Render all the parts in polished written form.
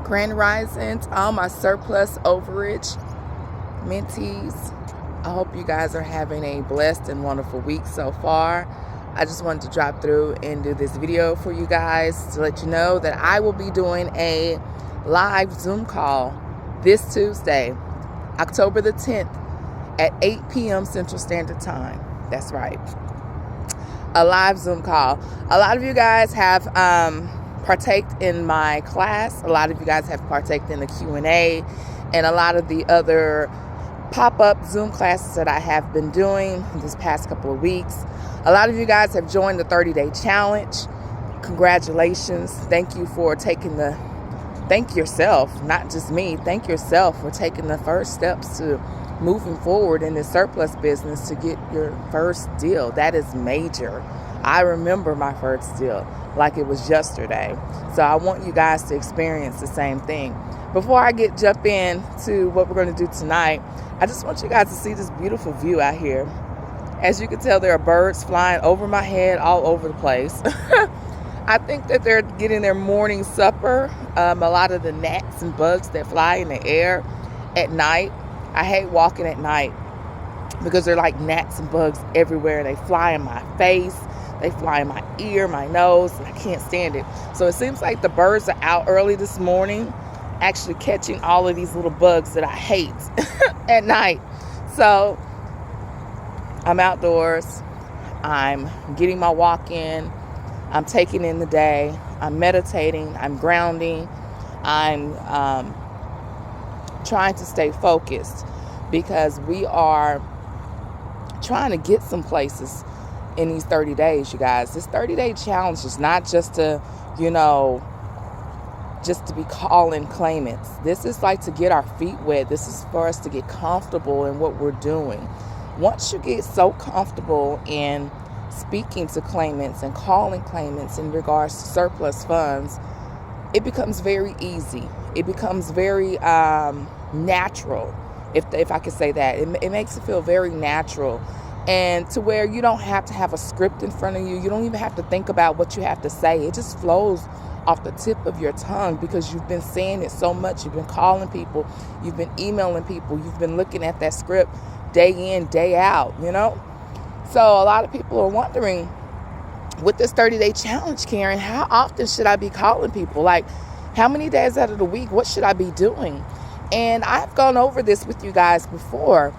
Grand Rising to all my surplus overage mentees. I hope you guys are having a blessed and wonderful week so far. I just wanted to drop through and do this video for you guys to let you know that I will be doing a live Zoom call this Tuesday, October the 10th at 8 p.m. Central Standard Time. That's right. A live Zoom call. A lot of you guys have partaked in my class. A lot of you guys have partaked in the Q&A and a lot of the other pop-up Zoom classes that I have been doing this past couple of weeks. A lot of you guys have joined the 30-day challenge. Congratulations. Thank you for thank yourself, not just me. Thank yourself for taking the first steps to moving forward in this surplus business to get your first deal. That is major. I remember my first deal like it was yesterday. So I want you guys to experience the same thing. Before I jump in to what we're going to do tonight, I just want you guys to see this beautiful view out here. As you can tell, there are birds flying over my head all over the place. I think that they're getting their morning supper. A lot of the gnats and bugs that fly in the air at night. I hate walking at night because they're like gnats and bugs everywhere. They fly in my face. They fly in my ear, my nose. I can't stand it. So it seems like the birds are out early this morning actually catching all of these little bugs that I hate at night. So I'm outdoors. I'm getting my walk in. I'm taking in the day. I'm meditating. I'm grounding. I'm trying to stay focused because we are trying to get some places in these 30 days, you guys. This 30-day challenge is not just to, just to be calling claimants. This is like to get our feet wet. This is for us to get comfortable in what we're doing. Once you get so comfortable in speaking to claimants and calling claimants in regards to surplus funds, it becomes very easy. It becomes very natural, if I could say that. It makes it feel very natural, and to where you don't have to have a script in front of you. You don't even have to think about what you have to say. It just flows off the tip of your tongue because you've been saying it so much. You've been calling people. You've been emailing people. You've been looking at that script day in, day out, So a lot of people are wondering, with this 30-day challenge, Karen, how often should I be calling people? Like, how many days out of the week? What should I be doing? And I've gone over this with you guys before.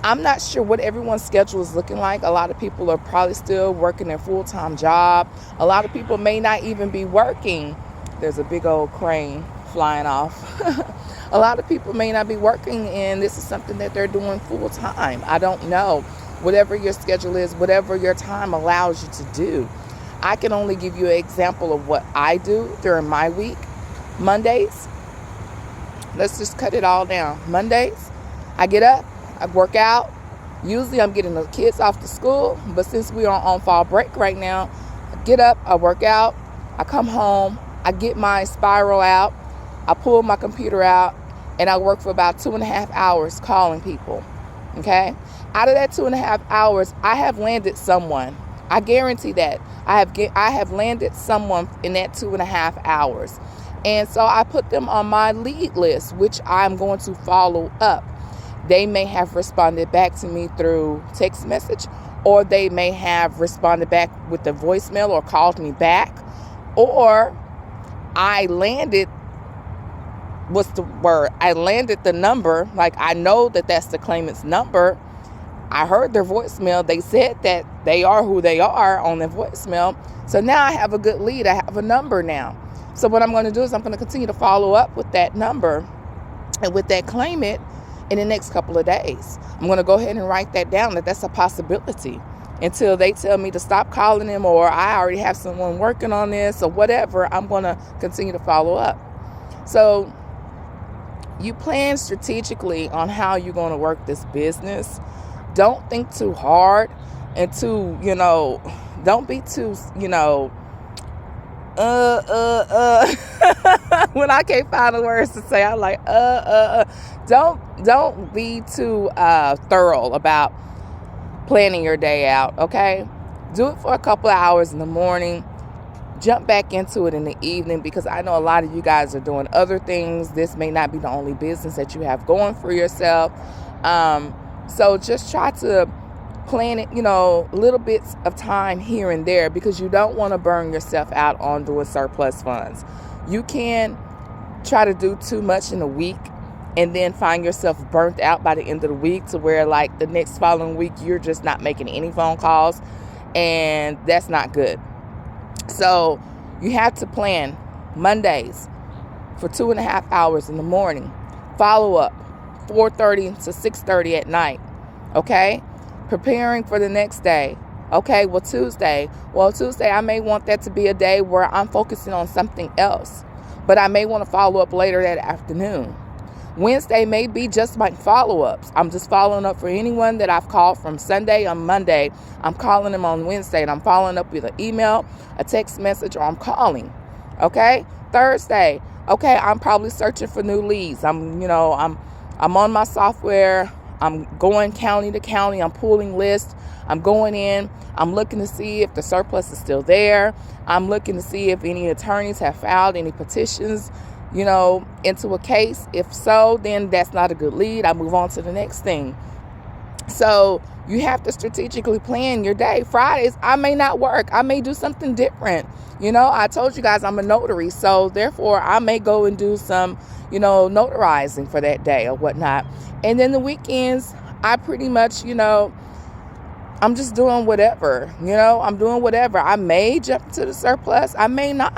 I'm not sure what everyone's schedule is looking like. A lot of people are probably still working their full-time job. A lot of people may not even be working. There's a big old crane flying off. A lot of people may not be working, and this is something that they're doing full-time. I don't know. Whatever your schedule is, whatever your time allows you to do. I can only give you an example of what I do during my week. Mondays, let's just cut it all down. Mondays, I get up, I work out. Usually I'm getting the kids off to school, but since we are on fall break right now, I get up, I work out, I come home, I get my spiral out, I pull my computer out, and I work for about 2.5 hours calling people. Okay? Out of that 2.5 hours, I have landed someone. I guarantee that. I have landed someone in that 2.5 hours. And so I put them on my lead list, which I'm going to follow up. They may have responded back to me through text message, or they may have responded back with a voicemail or called me back, or I landed the number. Like, I know that that's the claimant's number. I heard their voicemail. They said that they are who they are on their voicemail. So now I have a good lead. I have a number now. So what I'm going to do is I'm going to continue to follow up with that number and with that claimant in the next couple of days. I'm going to go ahead and write that down, that's a possibility, until they tell me to stop calling them, or I already have someone working on this, or whatever. I'm going to continue to follow up. So you plan strategically on how you're going to work this business. Don't think too hard and don't be too, when I can't find the words to say, I'm like, don't be too thorough about planning your day out, okay? Do it for a couple of hours in the morning. jump back into it in the evening, because I know a lot of you guys are doing other things. This may not be the only business that you have going for yourself. So just try to plan it, little bits of time here and there, because you don't want to burn yourself out on doing surplus funds. You can try to do too much in a week and then find yourself burnt out by the end of the week, to where like the next following week you're just not making any phone calls, and that's not good. So you have to plan Mondays for 2.5 hours in the morning, follow up 4:30 to 6:30 at night. Okay, preparing for the next day. Okay, Tuesday I may want that to be a day where I'm focusing on something else, but I may want to follow up later that afternoon. Wednesday may be just my follow-ups. I'm just following up for anyone that I've called from Sunday on Monday. I'm calling them on Wednesday, and I'm following up with an email, a text message, or I'm calling. Okay? Thursday, okay, I'm probably searching for new leads. I'm on my software. I'm going county to county. I'm pulling lists. I'm going in. I'm looking to see if the surplus is still there. I'm looking to see if any attorneys have filed any petitions, into a case. If so, then that's not a good lead. I move on to the next thing. So you have to strategically plan your day. Fridays, I may not work. I may do something different. I told you guys I'm a notary. So therefore, I may go and do some, notarizing for that day or whatnot. And then the weekends, I pretty much, I'm just doing whatever. I'm doing whatever. I may jump to the surplus. I may not,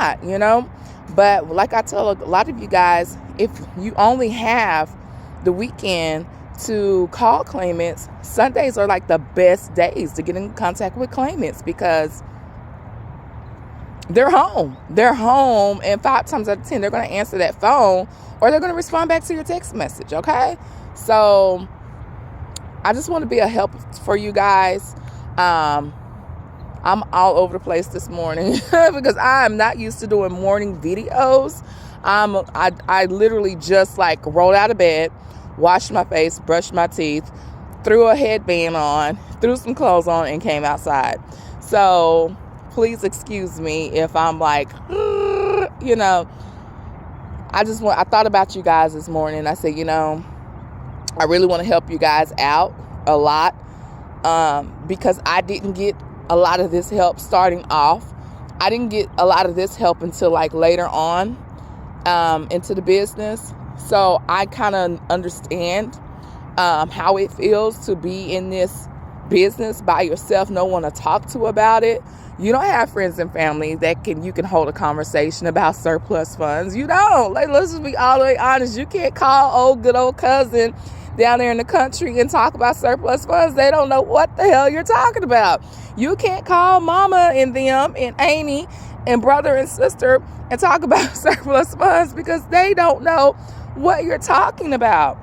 But like I tell a lot of you guys, if you only have the weekend to call claimants, Sundays are like the best days to get in contact with claimants, because they're home. They're home, and 5 times out of 10, they're going to answer that phone, or they're going to respond back to your text message, okay? So I just want to be a help for you guys. I'm all over the place this morning because I am not used to doing morning videos. I literally just rolled out of bed, washed my face, brushed my teeth, threw a headband on, threw some clothes on, and came outside. So please excuse me if I'm I thought about you guys this morning. I said, I really want to help you guys out a lot, because I didn't get a lot of this help starting off. I didn't get a lot of this help until later on into the business. So I kind of understand how it feels to be in this business by yourself, no one to talk to about it. You don't have friends and family that you can hold a conversation about surplus funds. You don't. Let's just be all the way honest. You can't call good old cousin down there in the country and talk about surplus funds. They don't know what the hell you're talking about. You can't call mama and them and Amy and brother and sister and talk about surplus funds, because they don't know what you're talking about.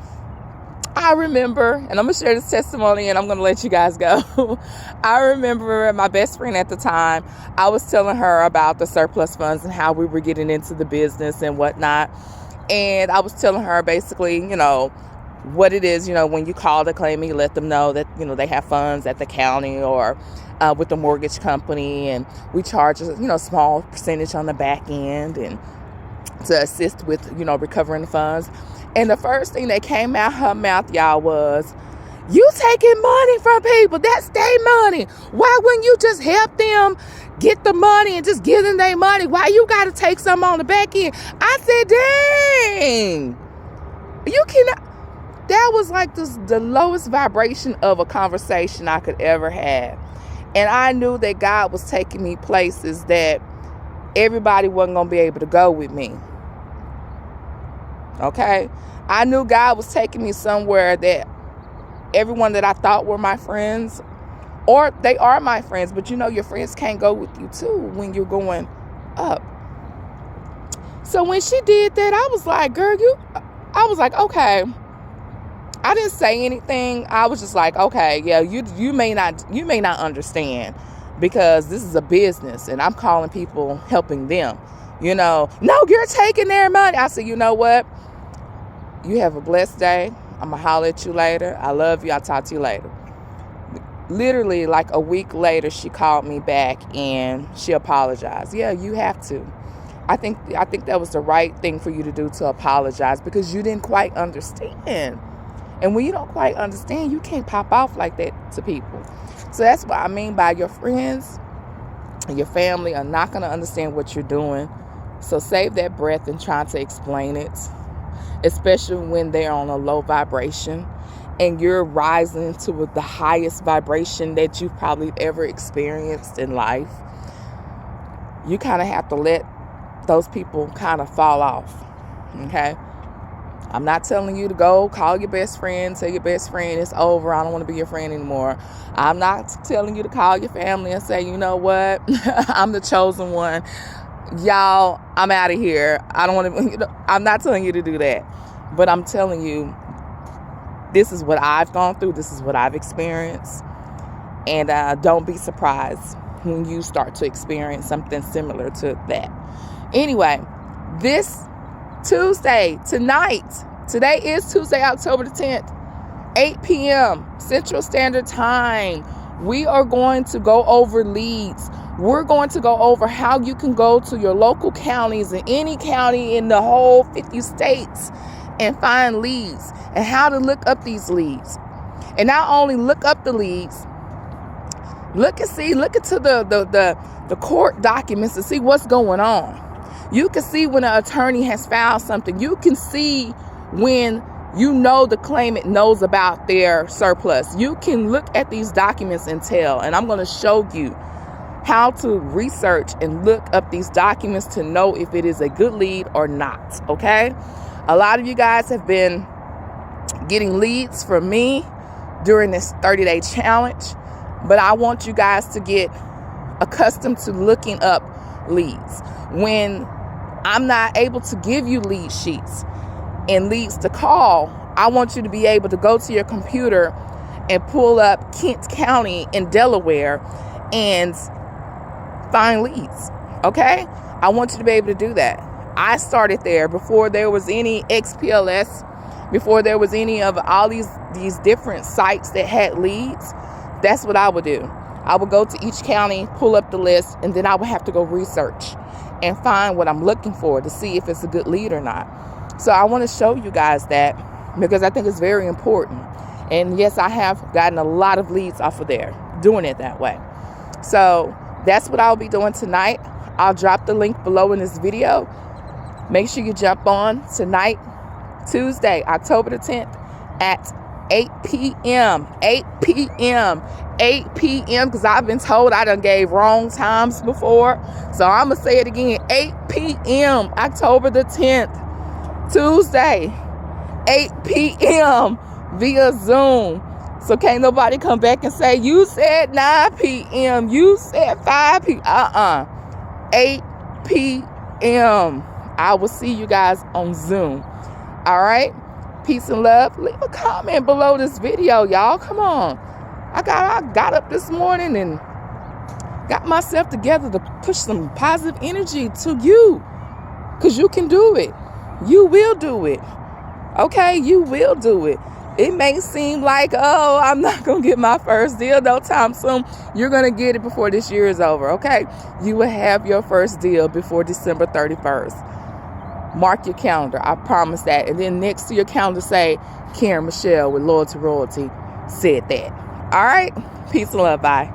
I remember, and I'm going to share this testimony and I'm going to let you guys go. I remember my best friend at the time, I was telling her about the surplus funds and how we were getting into the business and whatnot. And I was telling her basically, what it is, when you call the claimant, you let them know that, they have funds at the county or with the mortgage company, and we charge a, small percentage on the back end and to assist with, recovering the funds. And the first thing that came out her mouth, y'all, was, you taking money from people. That's their money. Why wouldn't you just help them get the money and just give them their money? Why you got to take some on the back end? I said, dang, you cannot. That was the lowest vibration of a conversation I could ever have. And I knew that God was taking me places that everybody wasn't going to be able to go with me. Okay? I knew God was taking me somewhere that everyone that I thought were my friends, or they are my friends, but your friends can't go with you too when you're going up. So when she did that, I was like, girl, okay. I didn't say anything. I was just like, okay, yeah, you may not understand, because this is a business and I'm calling people, helping them. No, you're taking their money. I said, you know what? You have a blessed day. I'm going to holler at you later. I love you. I'll talk to you later. literally like a week later, she called me back and she apologized. Yeah, you have to. I think that was the right thing for you to do, to apologize, because you didn't quite understand. And when you don't quite understand, you can't pop off like that to people. So that's what I mean by your friends and your family are not going to understand what you're doing. So save that breath and try to explain it, especially when they're on a low vibration and you're rising to the highest vibration that you've probably ever experienced in life. You kind of have to let those people kind of fall off. Okay? I'm not telling you to go call your best friend, tell your best friend it's over, I don't want to be your friend anymore. I'm not telling you to call your family and say, you know what, I'm the chosen one. Y'all, I'm out of here. I don't want to, I'm not telling you to do that. But I'm telling you, this is what I've gone through. This is what I've experienced. And don't be surprised when you start to experience something similar to that. Anyway, this Tuesday, today is Tuesday, October the 10th, 8 p.m. Central Standard Time. We are going to go over leads. We're going to go over how you can go to your local counties and any county in the whole 50 states and find leads and how to look up these leads. And not only look up the leads, look into the court documents to see what's going on. You can see when an attorney has filed something. You can see when you know the claimant knows about their surplus. You can look at these documents and tell. And I'm going to show you how to research and look up these documents to know if it is a good lead or not. Okay? A lot of you guys have been getting leads from me during this 30-day challenge. But I want you guys to get accustomed to looking up leads. When I'm not able to give you lead sheets and leads to call, I want you to be able to go to your computer and pull up Kent County in Delaware and find leads. Okay? I want you to be able to do that. I started there before there was any XPLS, before there was any of all these different sites that had leads. That's what I would do. I would go to each county, pull up the list, and then I would have to go research and find what I'm looking for to see if it's a good lead or not. So I want to show you guys that because I think it's very important. And yes, I have gotten a lot of leads off of there doing it that way. So that's what I'll be doing tonight. I'll drop the link below in this video. Make sure you jump on tonight, Tuesday, October the 10th at 8 p.m. 8 p.m. 8 p.m. because I've been told I done gave wrong times before. So I'm going to say it again. 8 p.m. October the 10th. Tuesday. 8 p.m. via Zoom. So can't nobody come back and say, you said 9 p.m. You said 5 p.m. 8 p.m. I will see you guys on Zoom. All right? Peace and love. Leave a comment below this video, y'all. Come on. I got up this morning and got myself together to push some positive energy to you. Because you can do it. You will do it. Okay? You will do it. It may seem like, oh, I'm not going to get my first deal no time soon. You're going to get it before this year is over. Okay? You will have your first deal before December 31st. Mark your calendar. I promise that. And then next to your calendar say, Karen Michelle with Loyalty Royalty said that. All right? Peace and love. Bye.